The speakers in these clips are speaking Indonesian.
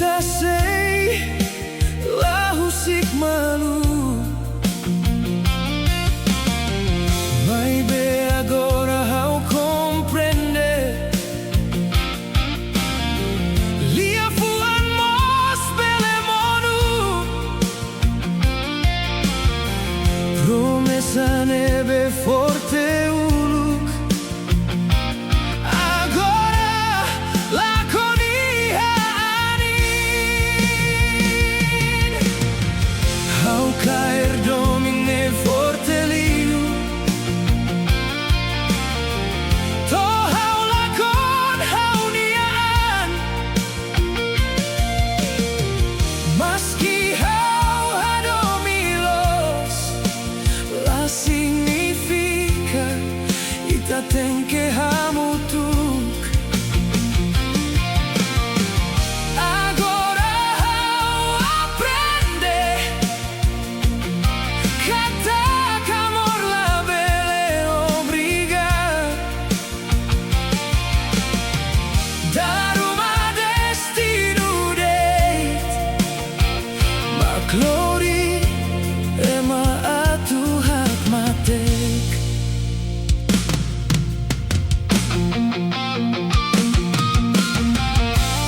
Quizás sei la husik malu. Maybe agora how comprende. Lia fuan mos belemonu. Promessa neve forte uluk. Agora la conia anin. How caer domine forte liu. To how la con how niaan. Maski how hadomilos. La significa ita ten que hamutuk. Agora how aprende. Kata amor la bele obriga. Dar uma destino date. Ma glori ema atu hat matek.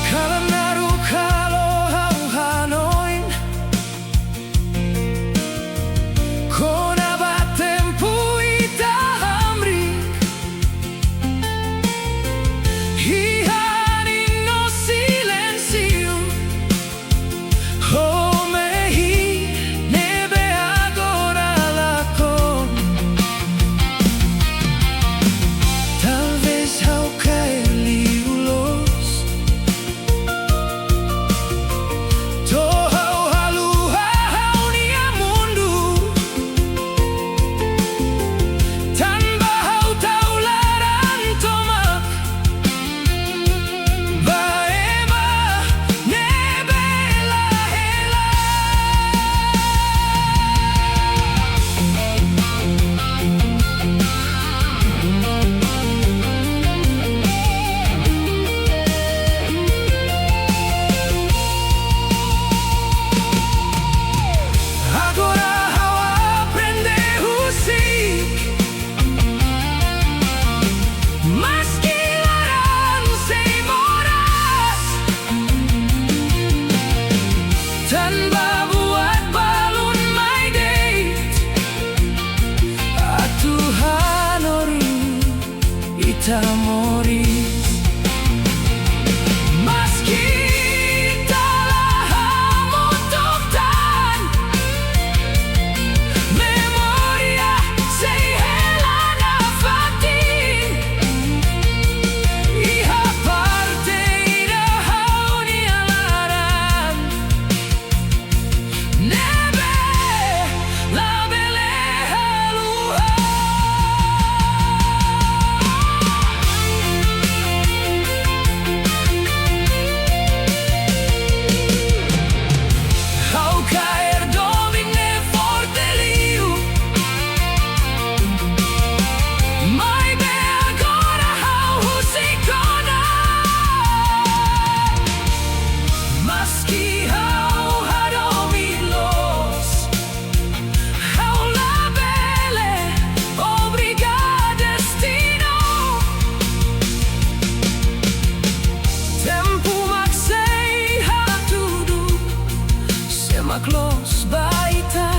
Kala naru kalo hau hanoin. Con abatempu ita hamrik. Ihan no silencio. Oh mehi nebe agora la con. Talvez hau caer liulos. To hau halu hau nia mundu. Tanpa hau taularan tomak. Baema nebe la hela. Agora hau aprende husik. Mas kilaran sei moras. Tanpa buat balun my date. Atuhan ori ita moris. Maski talah hamutuktan. Memoria sei helana fatin. Iha parte ida hauni alaran. Nebe la bele halua. How caer domine forte liu. Mai be agora how husikona. Maski how hadomilos. How la bele obriga destino. Tempo maxei hatudu. Sema close baita.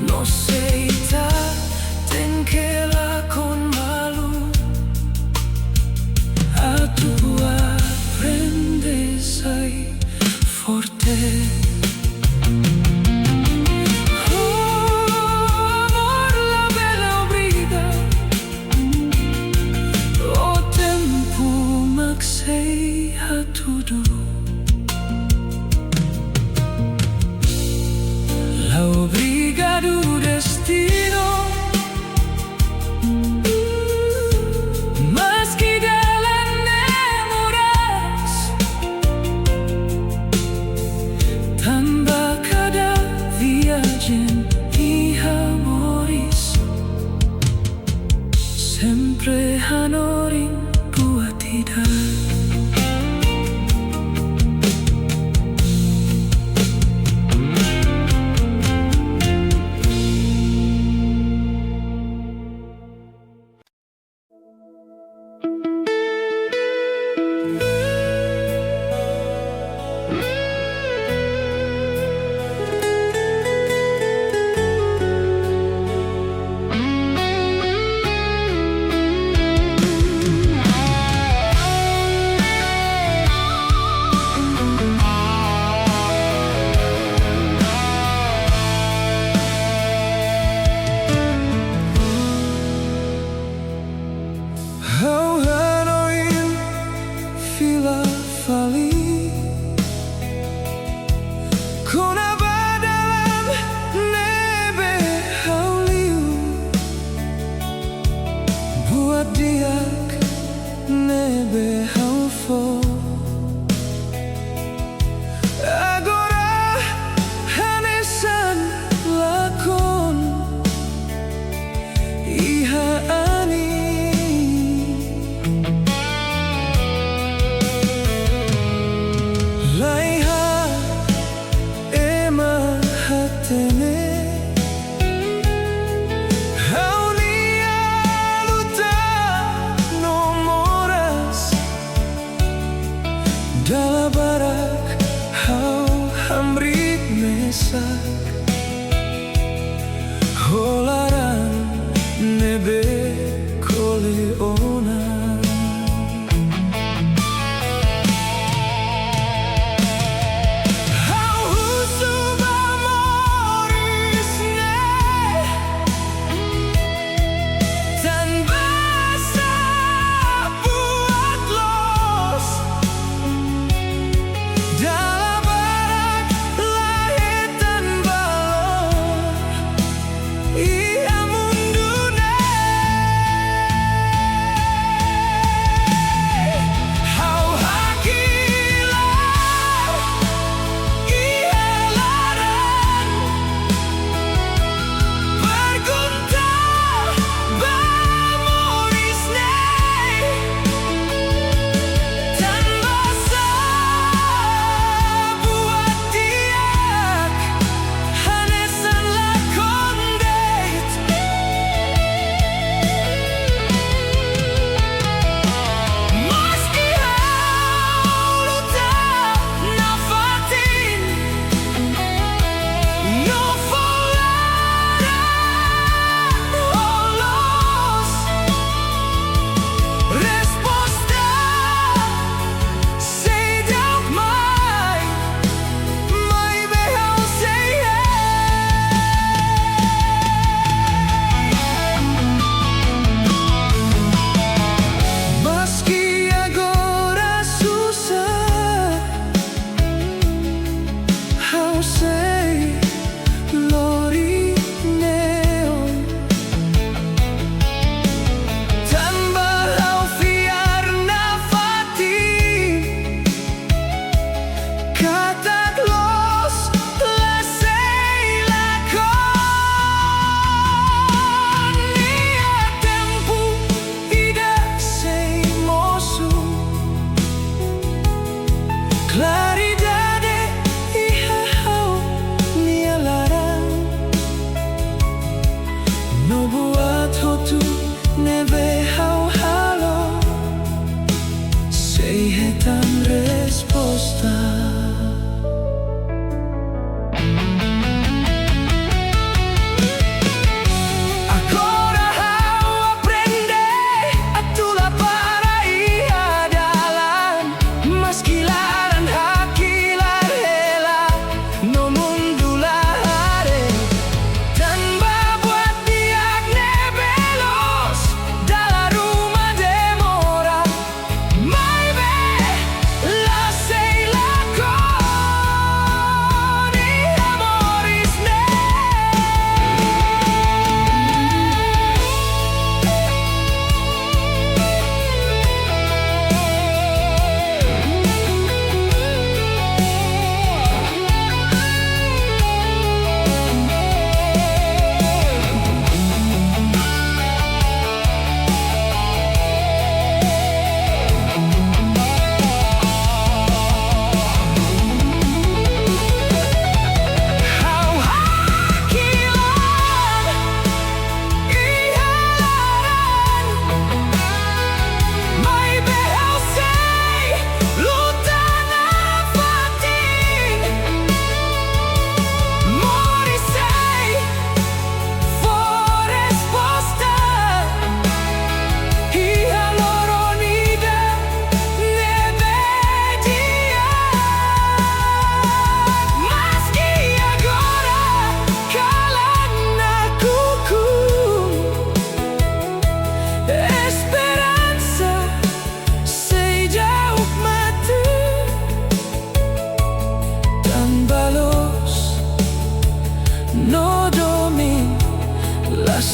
No seita ten que la con malu. A tu aprendes ai forte. Oh, amor la bella obriga. O tempo maxei hatudu.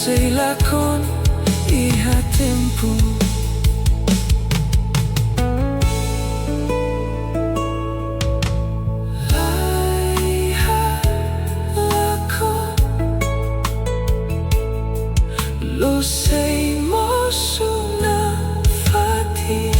sei lakon iha tempo. Laiha lakon lo sei mosu na fati.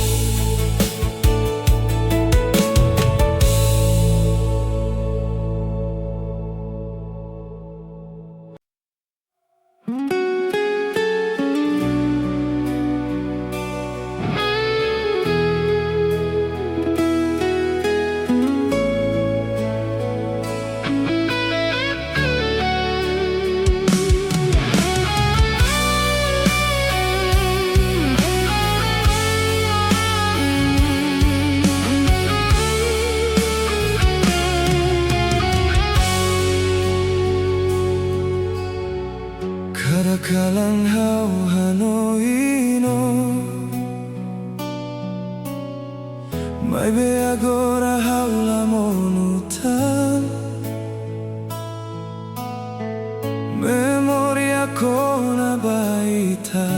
Kadakalang hau Hanoi no mai be agora haula monutan memoria con baita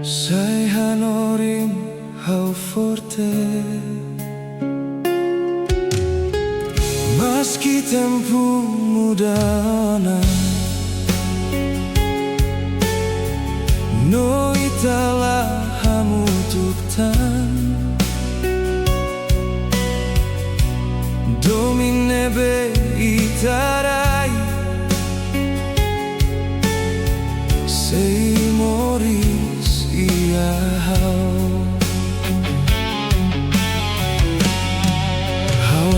sai hanorim hau forte. Meski tempo mudana no itala hamutuktan domine be itarai sei moris ia hau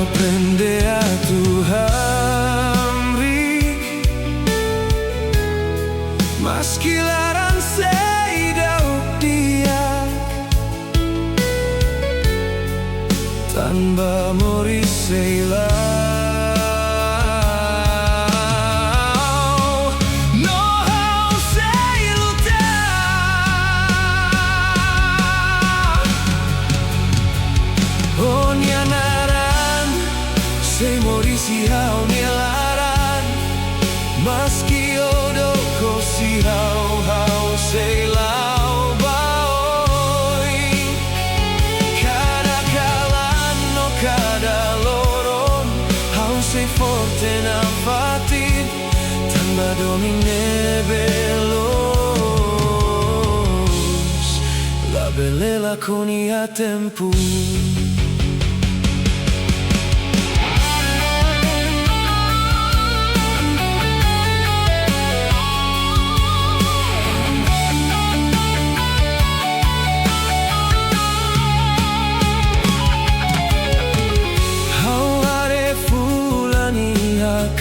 aprende a Tuhan meski larang sei dauk dia tanpa mori sei no hau sei luta oh nianaran sei mori si hau nialaran meski odo si hau sei lau baoi cada kalan no cada loron hau sei forte na fatin tanpa domine veloz la belela con ia tempo.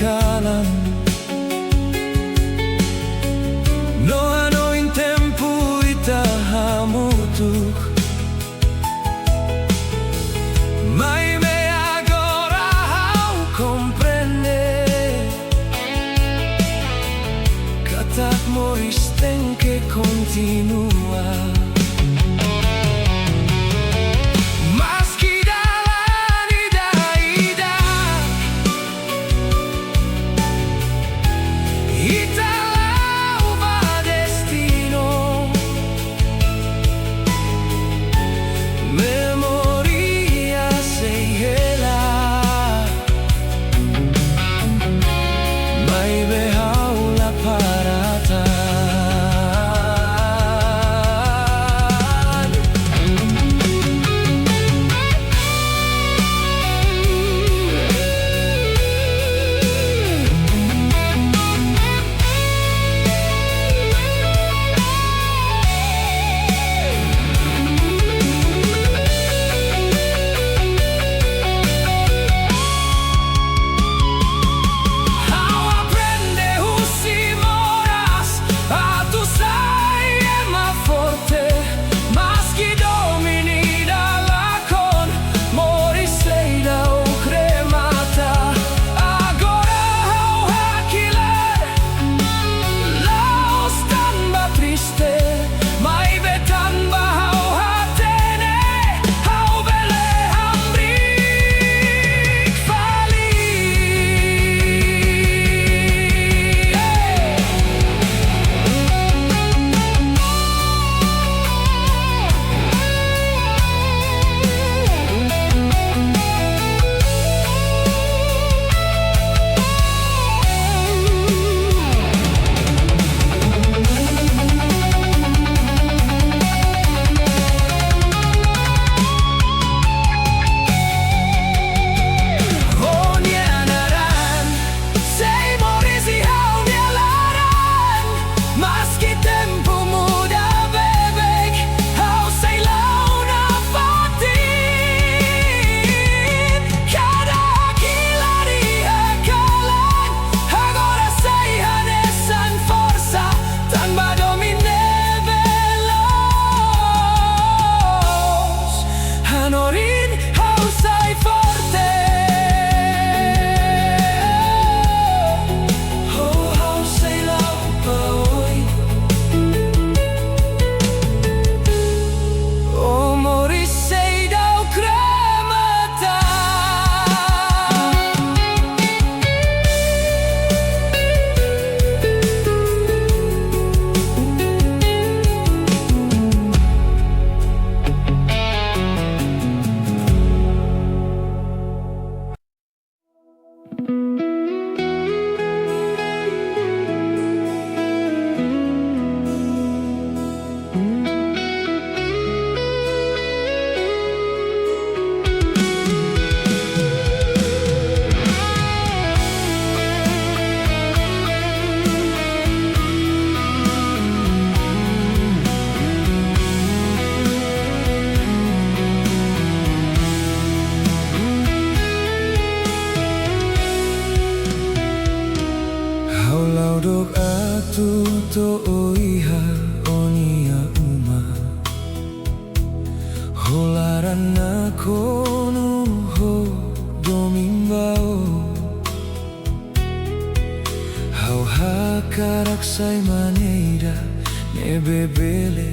Kalan no ano in tempo ita hamutuk kono ho domingbao. Hau hakarak sai maneira ne bebele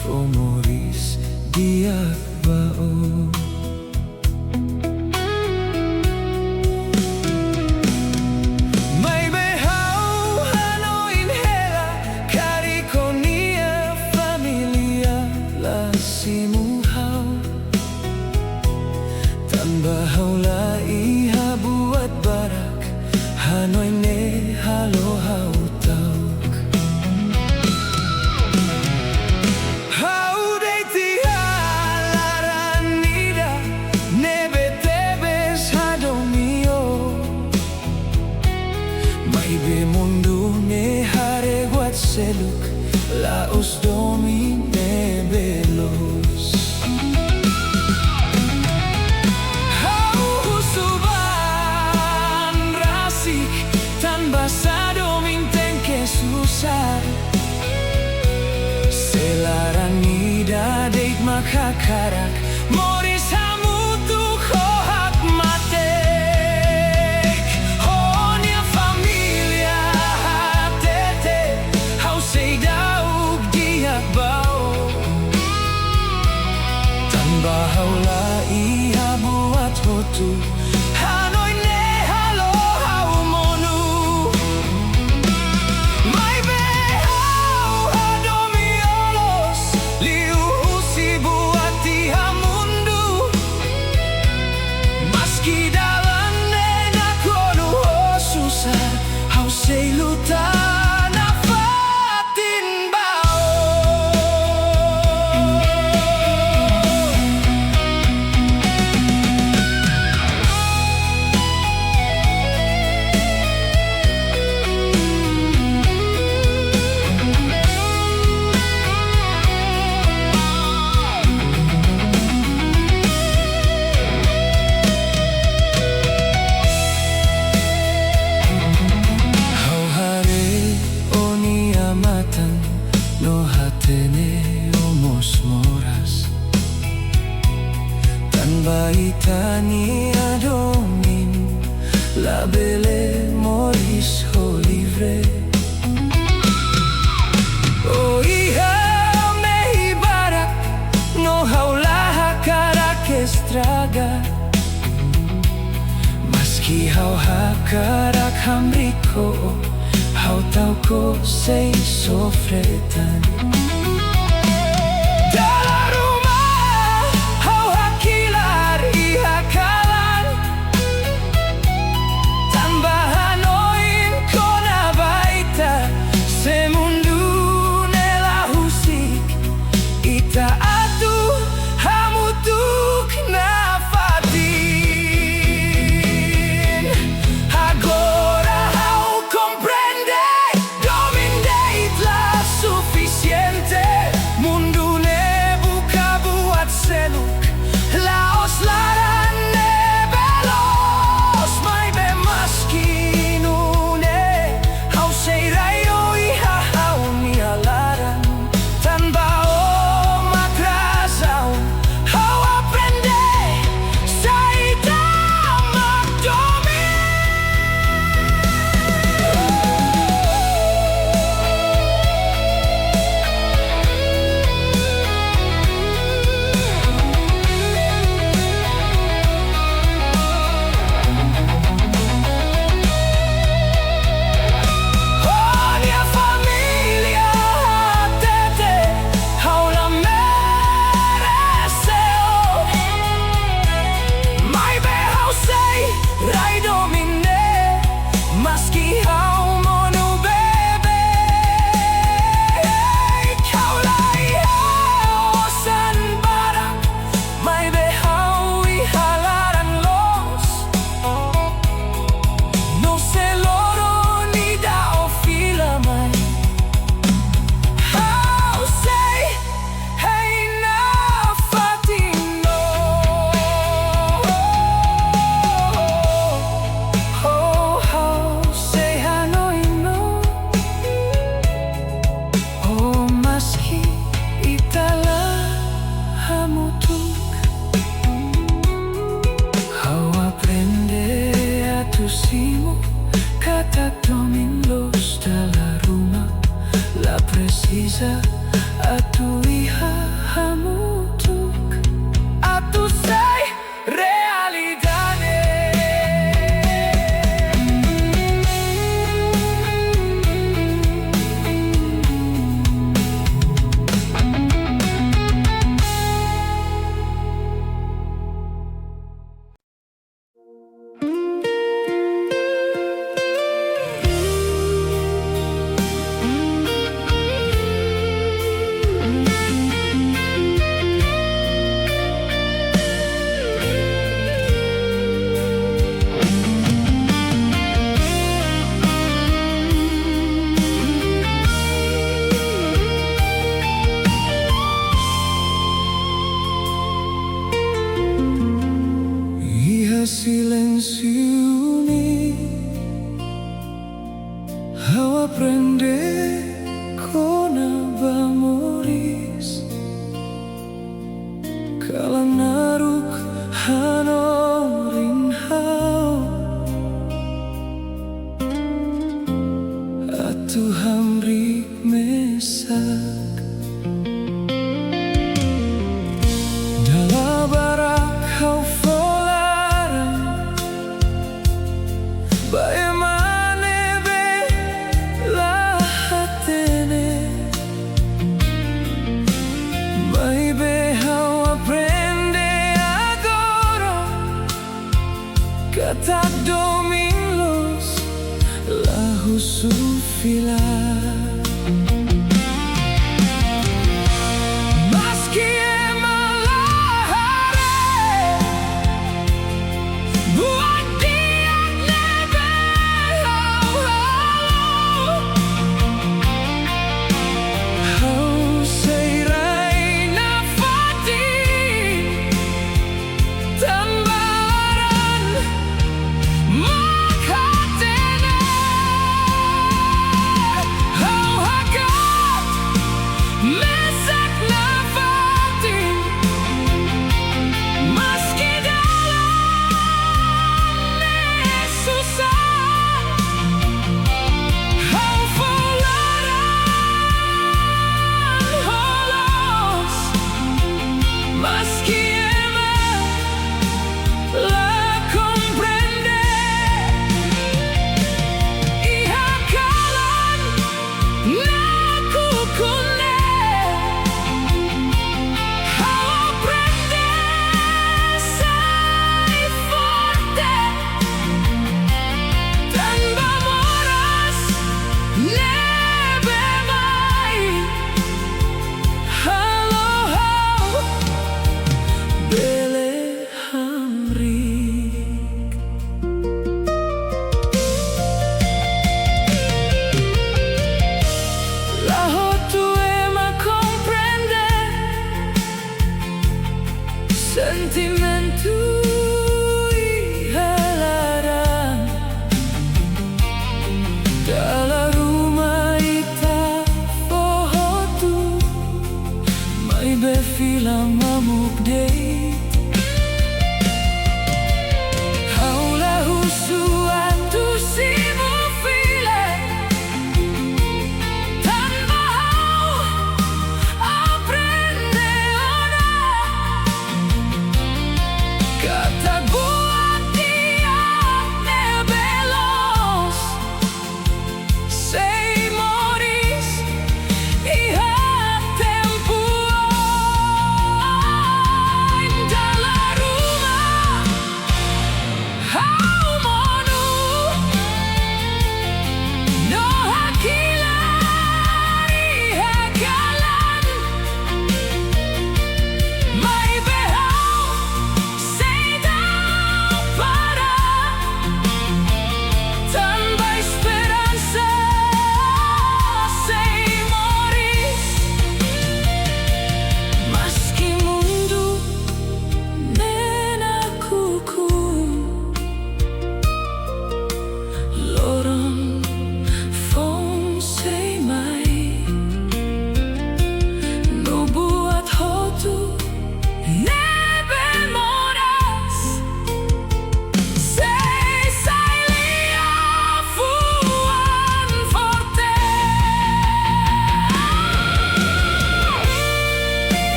fomoris diakbao. Bahaulah iha buat barak Hanoi ne halo hau tauk Hau deiti halaranida Nebe tebes hadomio Maibe mundu ne hare guat seluk Laos domi nebelos Selaranida deit makakarak Moris hamutu hohak matek Honia familia hatete Hau seidauk diakbao Tanpa haula iha buat hotu Hanoi ne halo hau monu Sei lutar na fatin bao No hatene omos moras Tan baitani adomin La bele moris ho livre O iha me ibarak No haulaha karak estraga Maski hau hakarak hamriko Hau tau ko sei sofretan Dalam rumah hau hakilar iha kalan Tambahan oin kona baita Semundu nela husik Ita atu hamutuk na fatin Agora hau comprende Domindeit la suficiente silenzio ao aprender con amores kala naruk hanorin hau atu hamrik mesak dalam barak kau folarang bagaimana bela hatene mai behau aprende agora kata dominus lahu sufilar.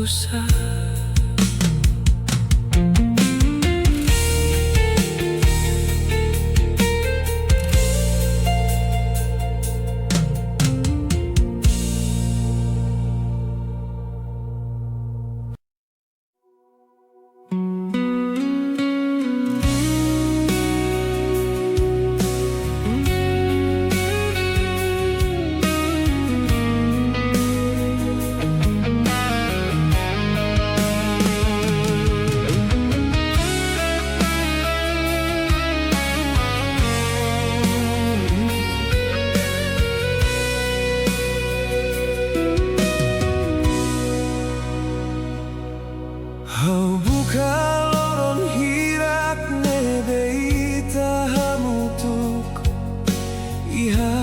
susah. Hau buka loron hirak nebe ita hamutuk iha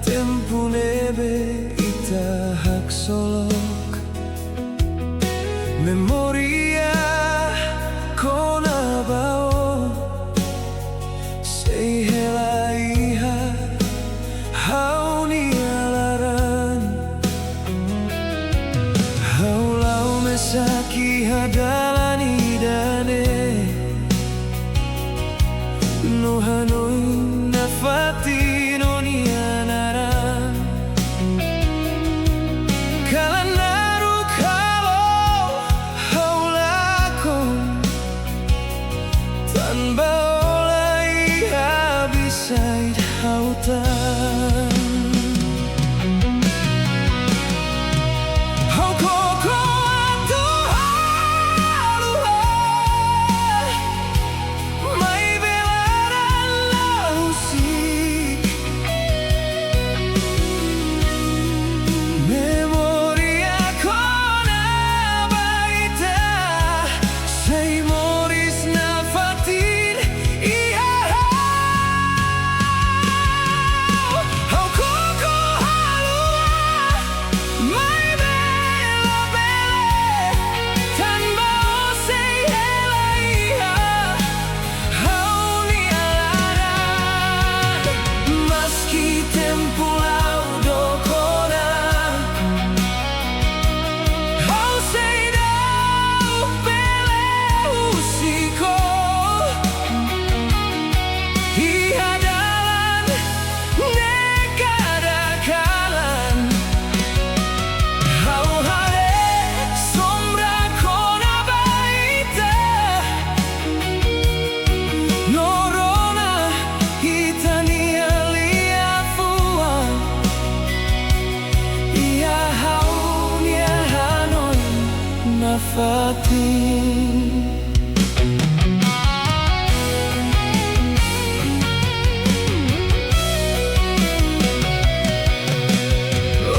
tempu nebe ita hak solok memoria kona bao sei hela iha hau ni alaran hau lau mesaki hadalani dane no hanoi nafati no ni anaran kala naru kalo haulako tanpa oleh habisai hautan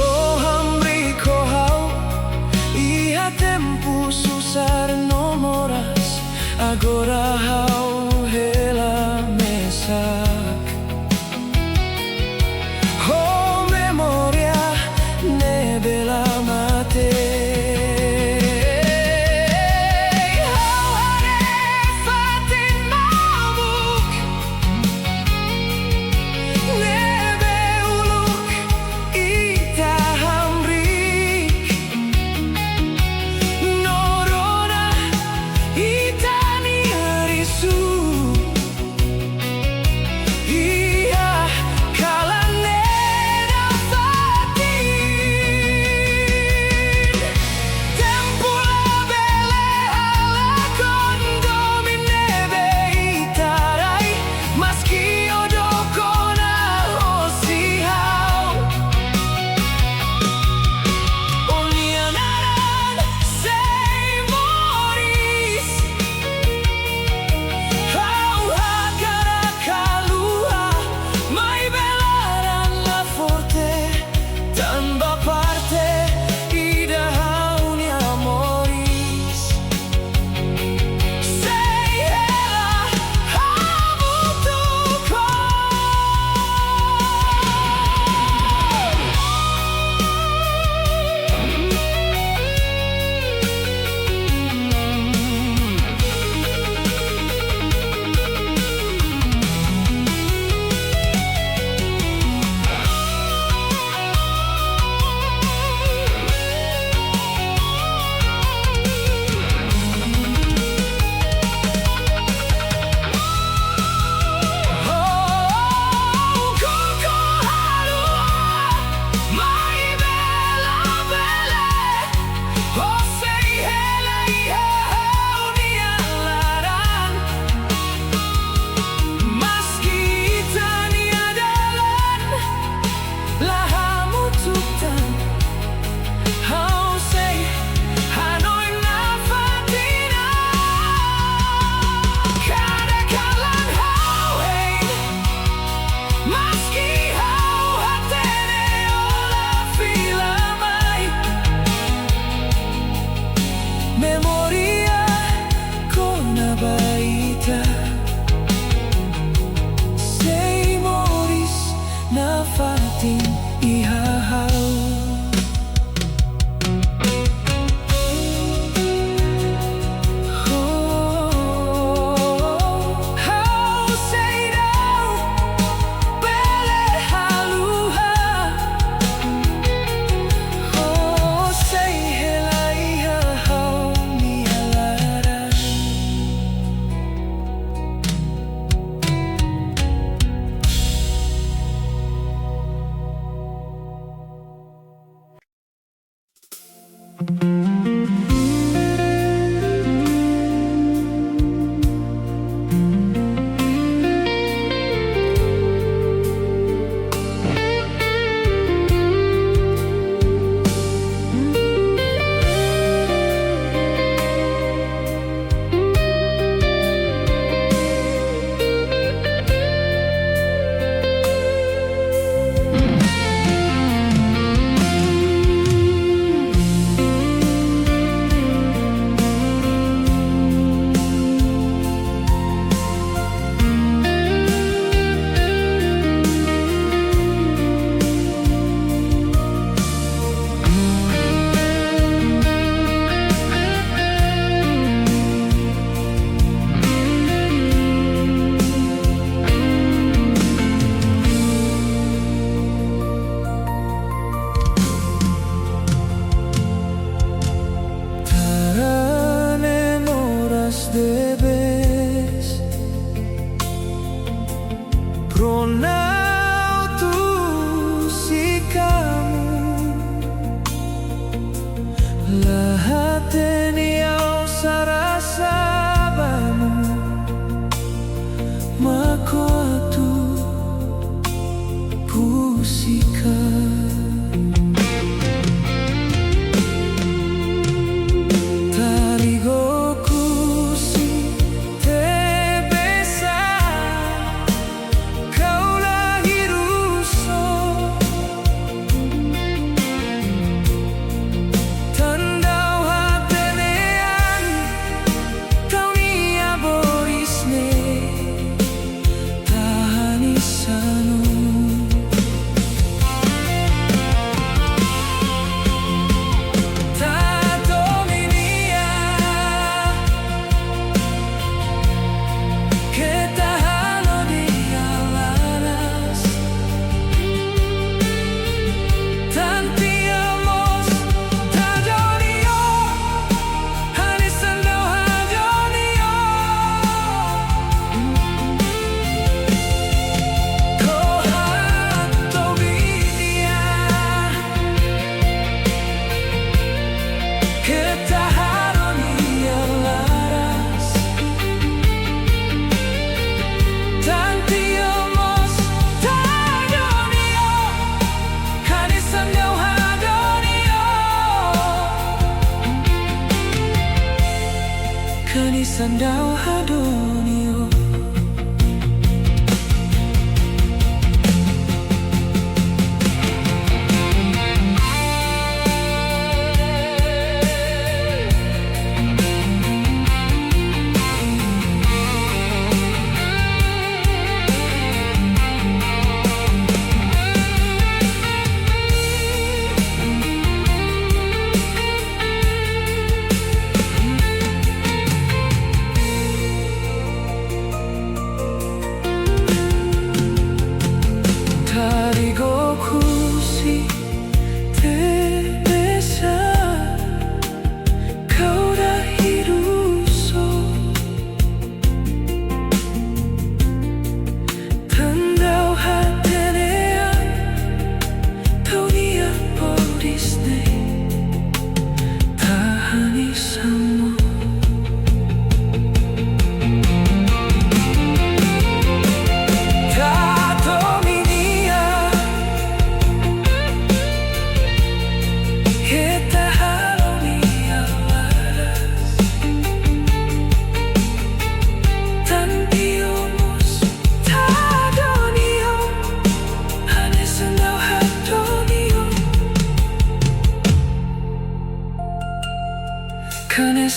oh hamri kohau iha tempu susar nomoras agora hau hela mesak oh memoria nebela mate. debes pronautu si kamu lahat niyaw sarasabamu makuatu pusika Sandau hadonio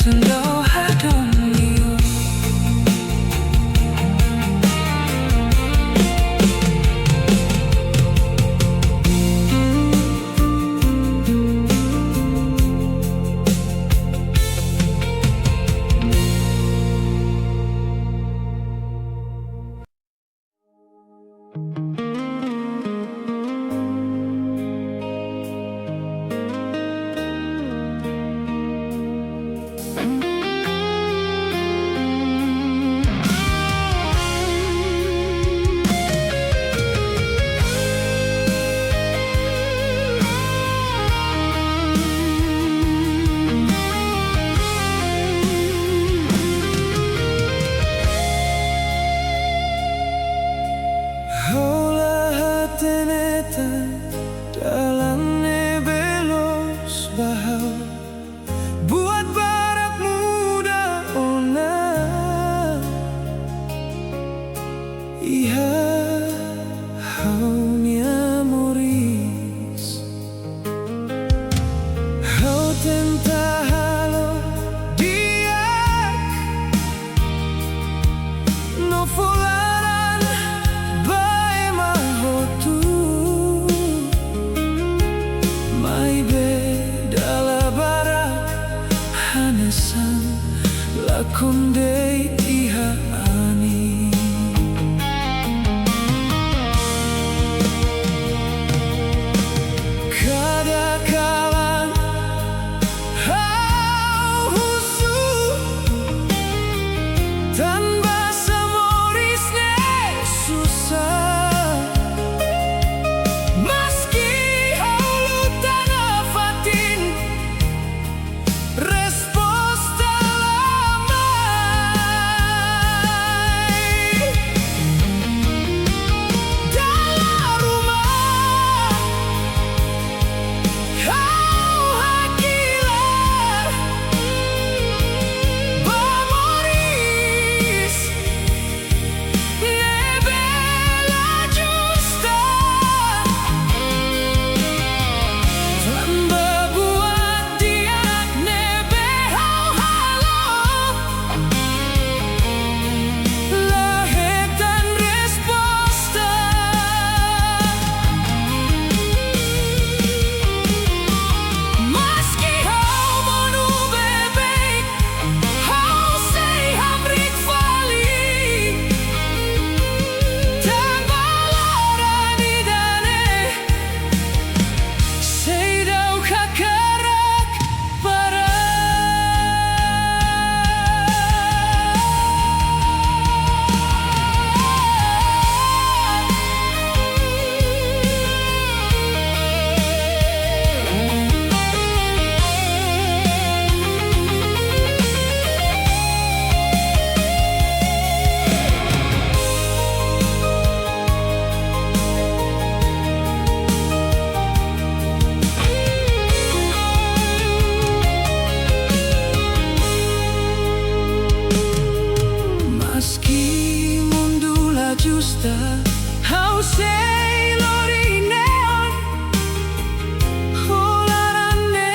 Sandau hadonio kundi ihani kadang-kadang husu tanpa semorisnya susah meski halu tanah fatin respos dalam rumah kau hakilar memoris nebela justa tanpa buat dia nebe halo lahir dan resposta meski kau monu bebek kau say hamrik fali tanpa larani dane say dau kakarak para meski mundo la justa how say lori neon holarane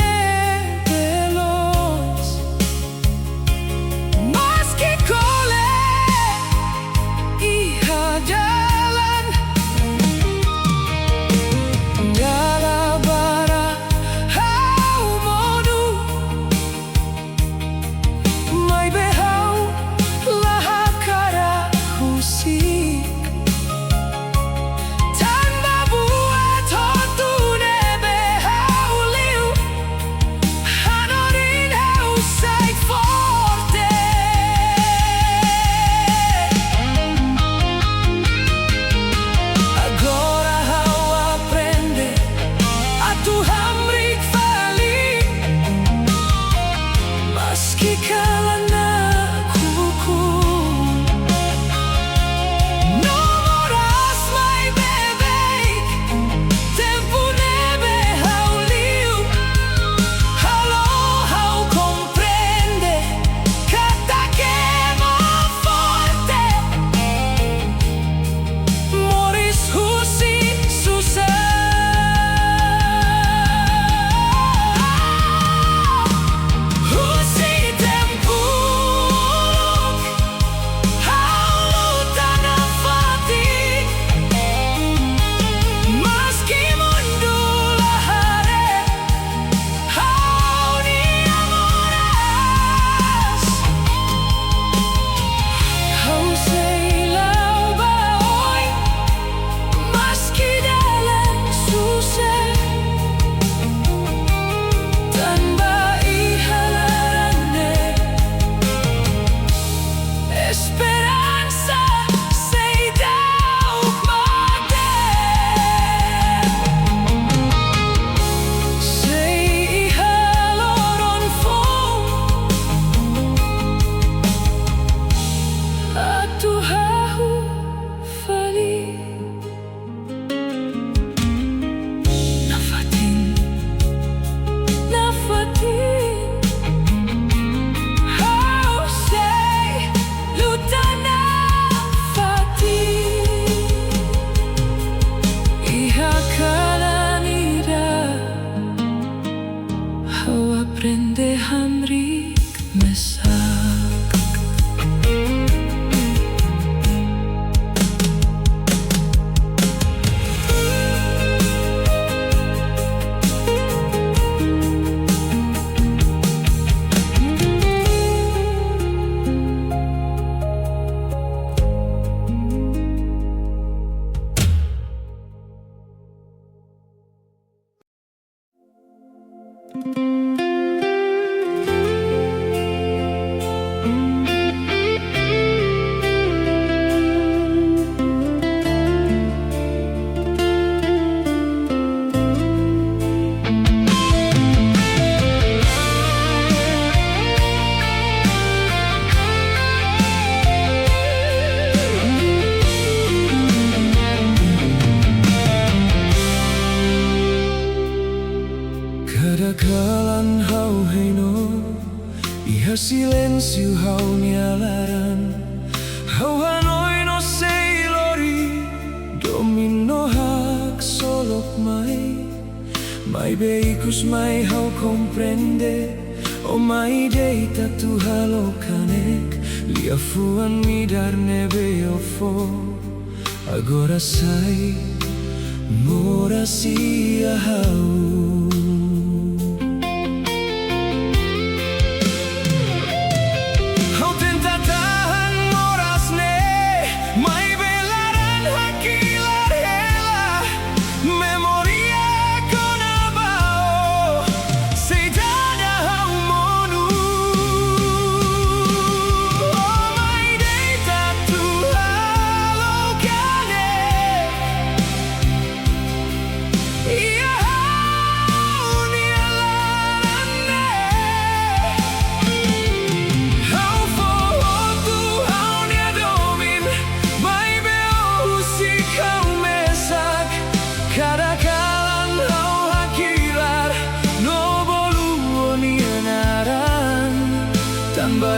veloz meski kole iha jalan gala bara how modu mai behau lahakara husik tanpa buat hotu nebe hauliu hanorin hausai forte agora hau aprende a tu hamrik fali meski kalana kuku no moras mai bebek tempo nebe hauliu halo hau comprende kata que forte moris husi susah husi tempuluk halu tanah fatik meski mundo lahare hau ni amoras hau say lau baoi meski dalam susah tanpa ihalarane esperanza say dauk mate say ihaloron fong atu hahu fali nafatin how say lutana fatin iha kalanida how aprende hamrik mesak Kadakalan hau heino iha silensio hau nialaran hau hanoi no sei lori domino hak solok mai beikus mai hau comprende o mai deita tu halokanek lia fuan mi dar nebe ofo agora sai mora sia hau.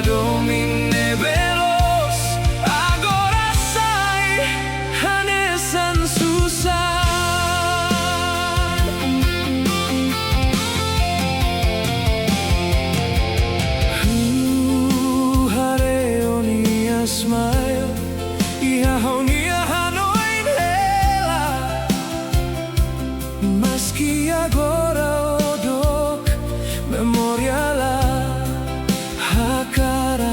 Domine veloz agora sai hanesan susah hareo ni asmayo iha honia hanoin hela meski agora odok memoriala cara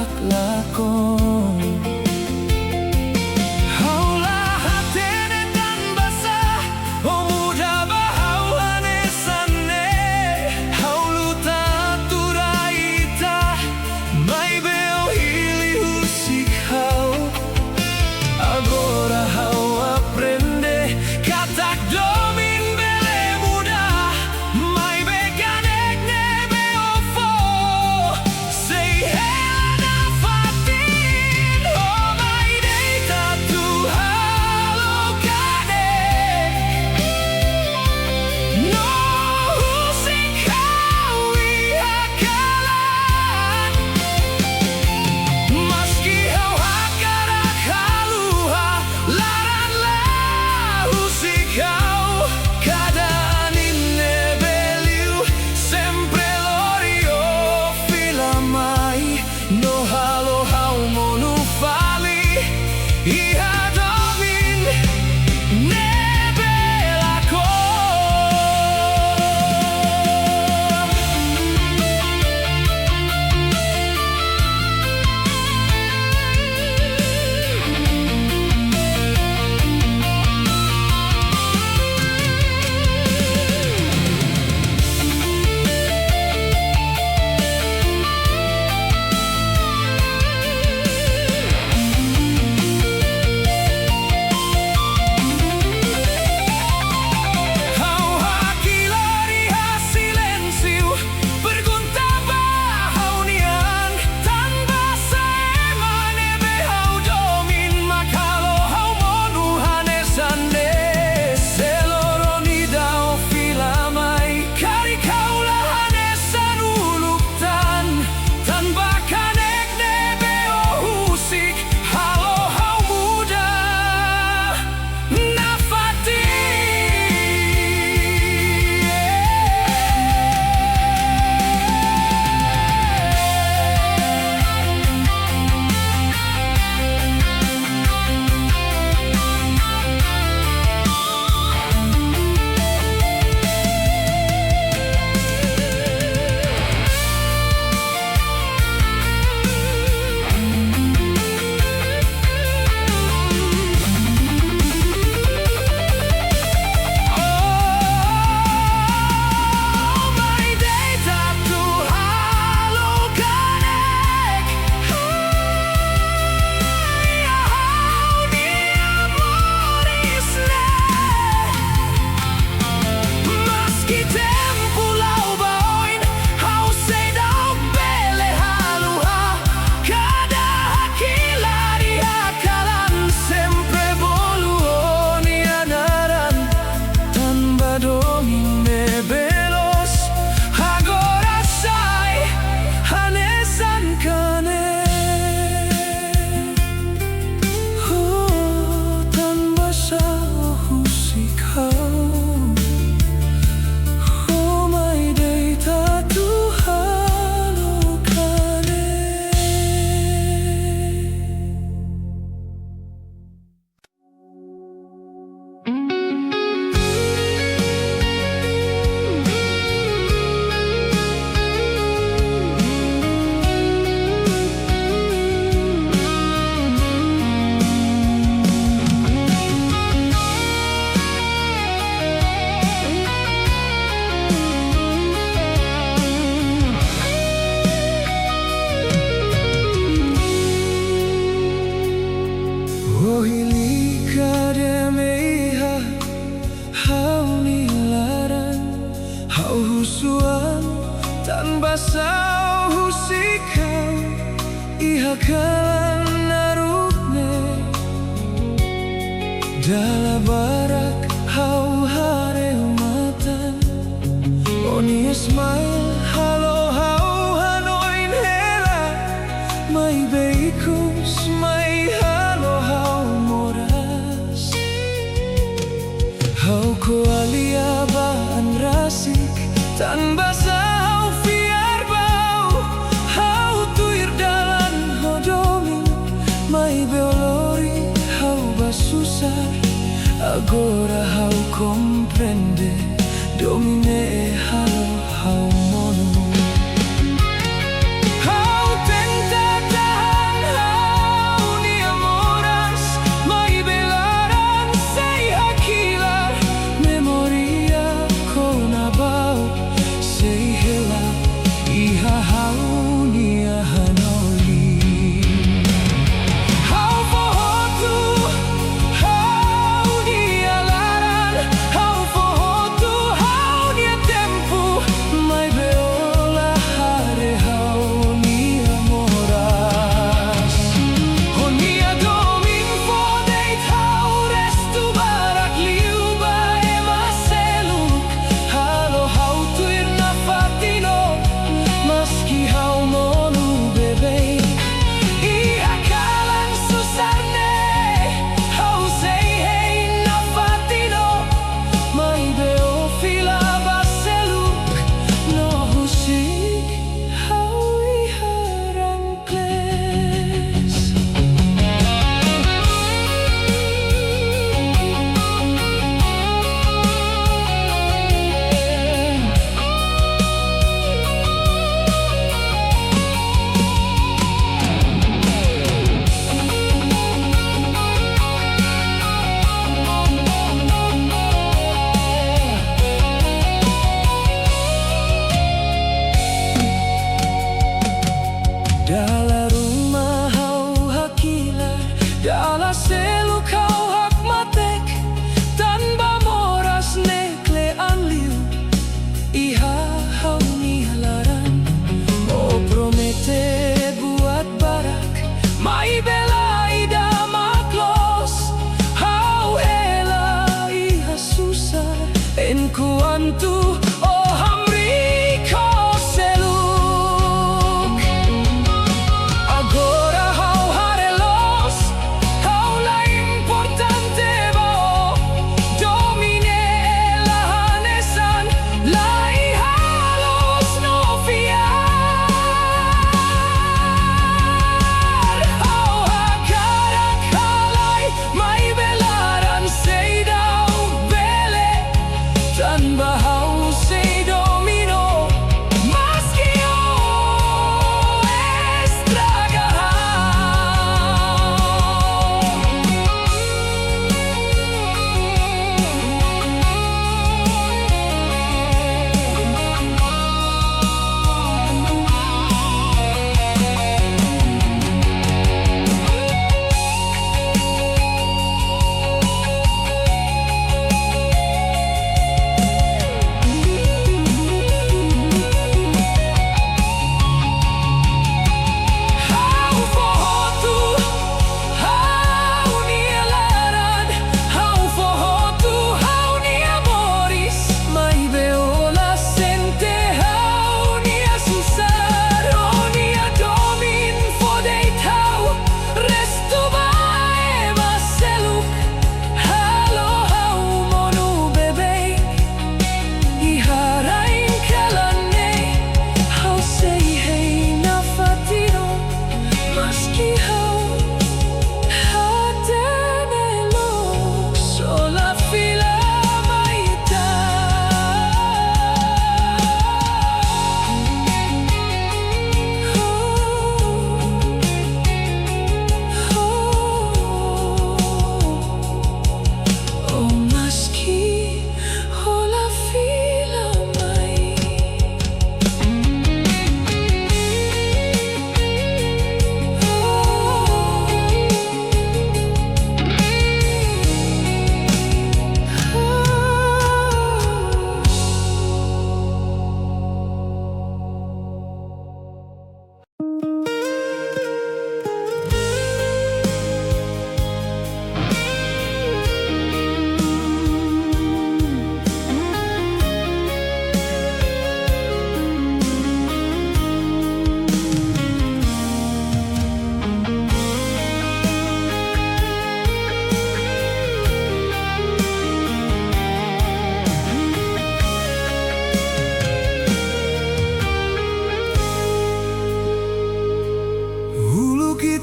tan basau husikau iha kalan narune dala barak hau hare matan oni smile halo hau hanoin hela mai beikus mai halo hau moras hau ko alia baan rasik tan basau fiar bau hau tuir dalan hodomi mai beolori hau basusar agora hau comprende domine halo hau mono hau tenta tahan hau ni amoras mai belaran sei hakilar memoria konabau sei hela iha hau ni ahanoli hau fohotu hau ni alaran hau fohotu hau ni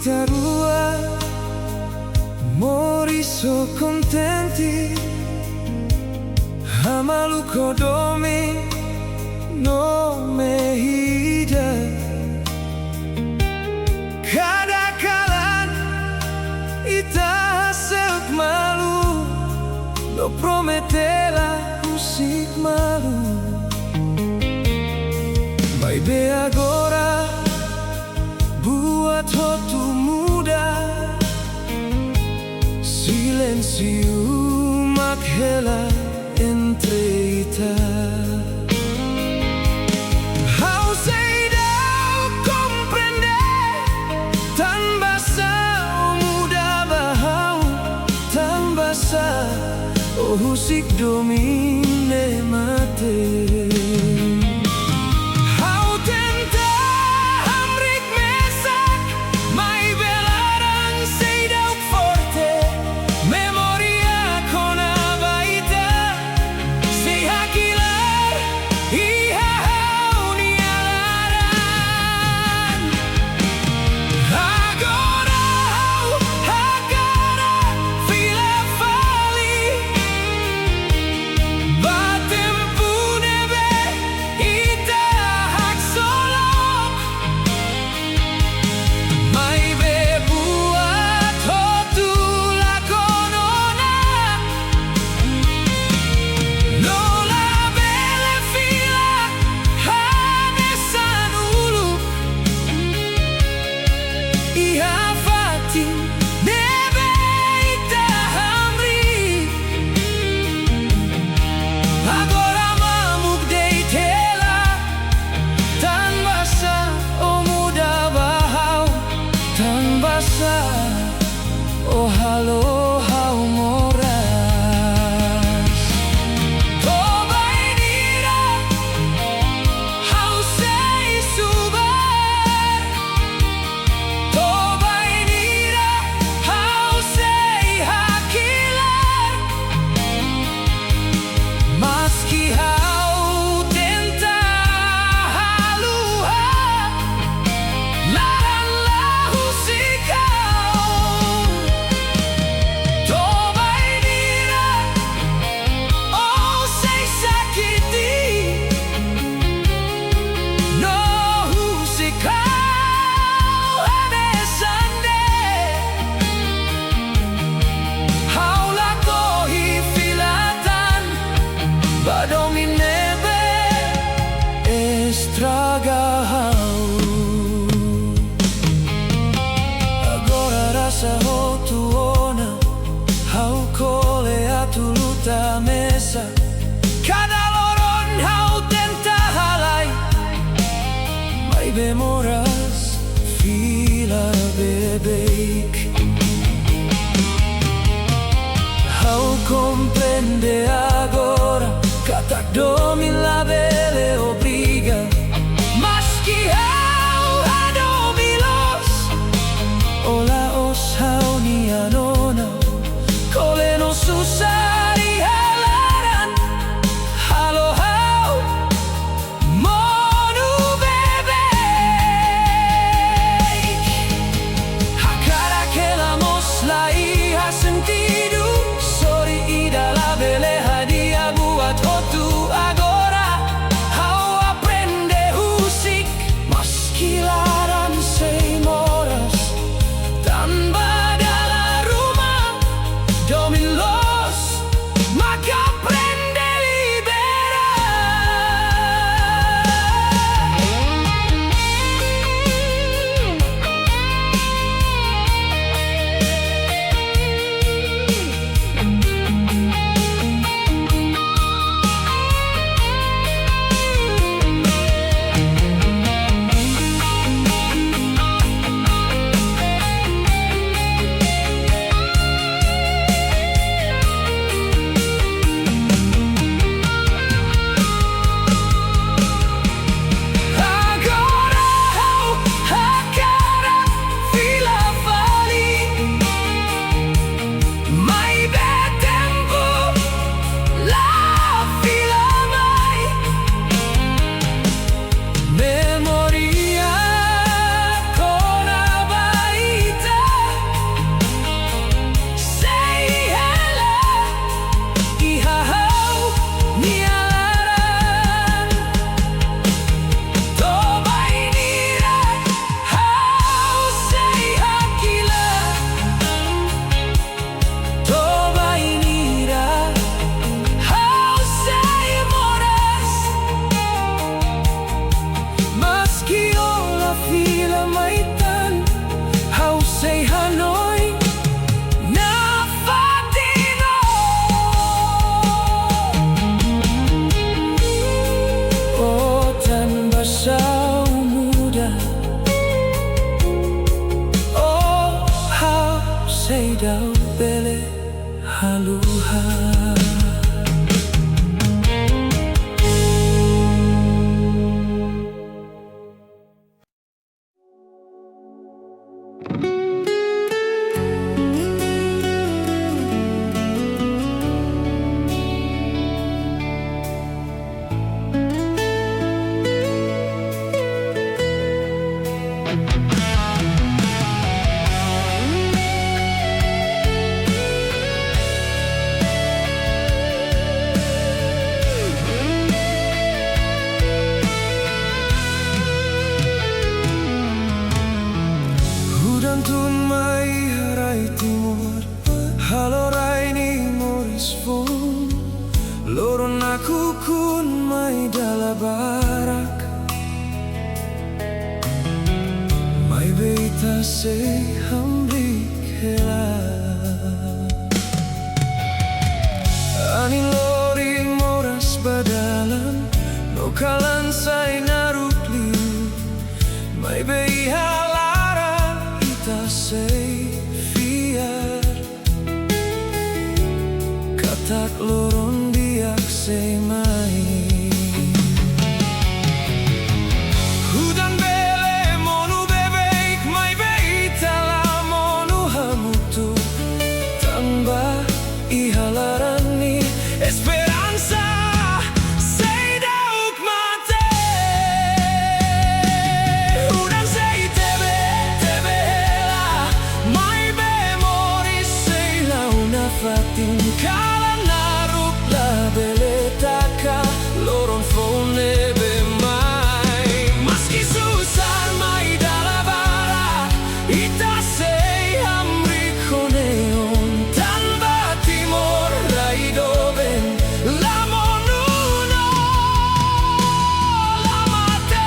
Itarua mori so contenti Hamaluko domi no me hida Kadakalan ita hasek malu No prometela musik malu Baby agora buat waktu muda Silencio maghela entre ita How say thou comprender Tan basa o muda bahau Tan basa o husik domine mate Oh halo hau moras Toba inira Hau sei subar Toba inira Hau sei hakilar Maski hau tenta halua Laran lahu sikau Agora rasa ho tuona Hau cole atu luta mesa Cada loron hau tenta halai Mai bemoras fila bebeik Hau comprende agora Katak domin la bele obriga Mas que hau adomilos Ola os hau ni anona Kole no susari halaran Halo hau Monu bebe dau bele haluha. Tun mai harai timur halorai ni moris fun loron aku kun mai dala barak mai beita se hambrik hela ani lori moras badalan no kalan sai narukli mai beha say fiar katak loron diak say mai hudan bele monu bebek mai beitala monu hamutu tambah ihalarani esperanza say dauk mate hudan say tebe tebe fatin kala naruk la beletaka loron fone be mai maski susar mai dala barak ita sei hamri koneon tanba timor raidoben la monuno la mate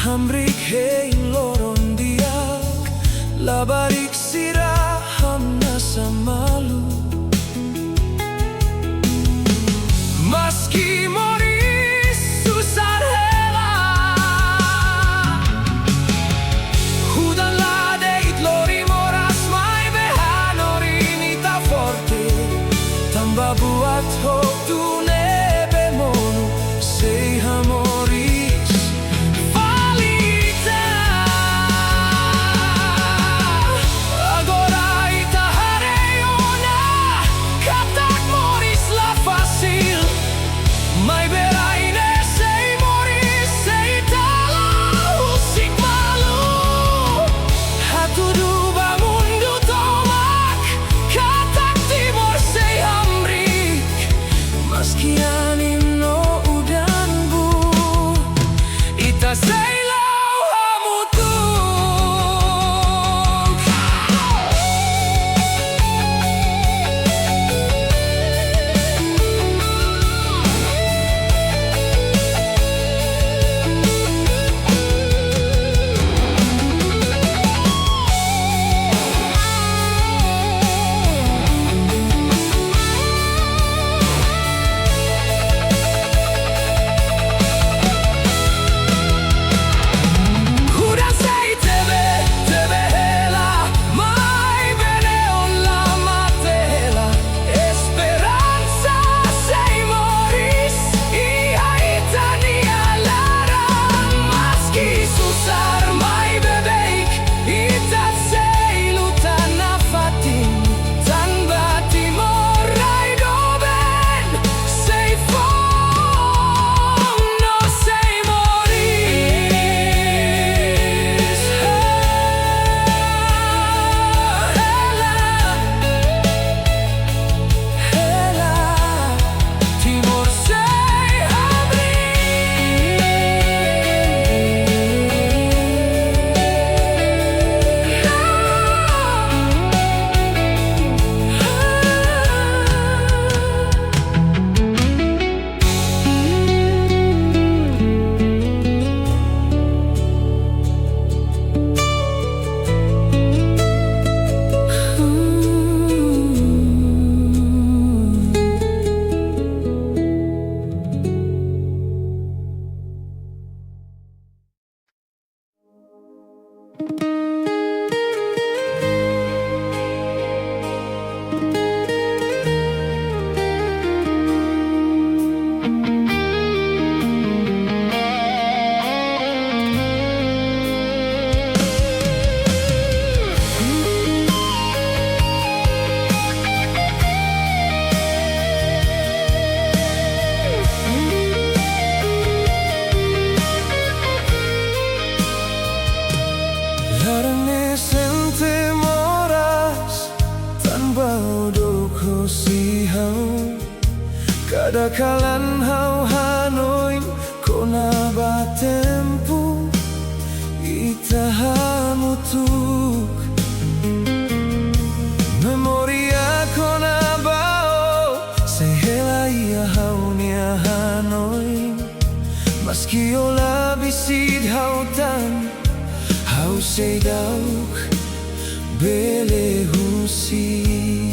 Hamrik hei loron diak labarik sirah hamna samalu maski moris susar hela hudan ladeit lori moras mai behanori nita forte tamba buat hok tu nebe monu sei hamori Kadakalan hau hanoin kona ba tempo itahamutuk memoria kona bao sehela ia haunia hanoin maski ola bisid hautan hau sedauk bele husik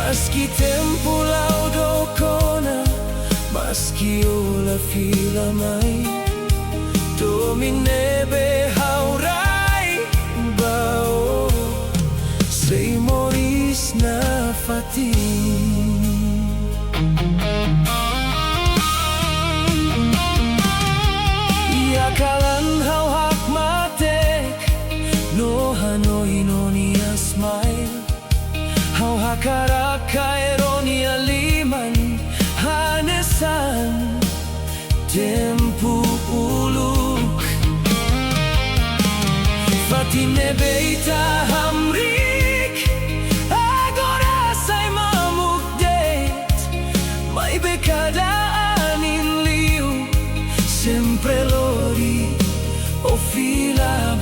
Maski tempo laudo kona, maski ola fila mai, domine be haurai bao, sei moris na fati. Ia kalan hau hak matek, no hanoi no nia smile. Hau hakaraka eronia liman hanesan tempu uluk Fatine beita hamrik agora sai mamukdet mai bekadaan in liu sempre lori o fila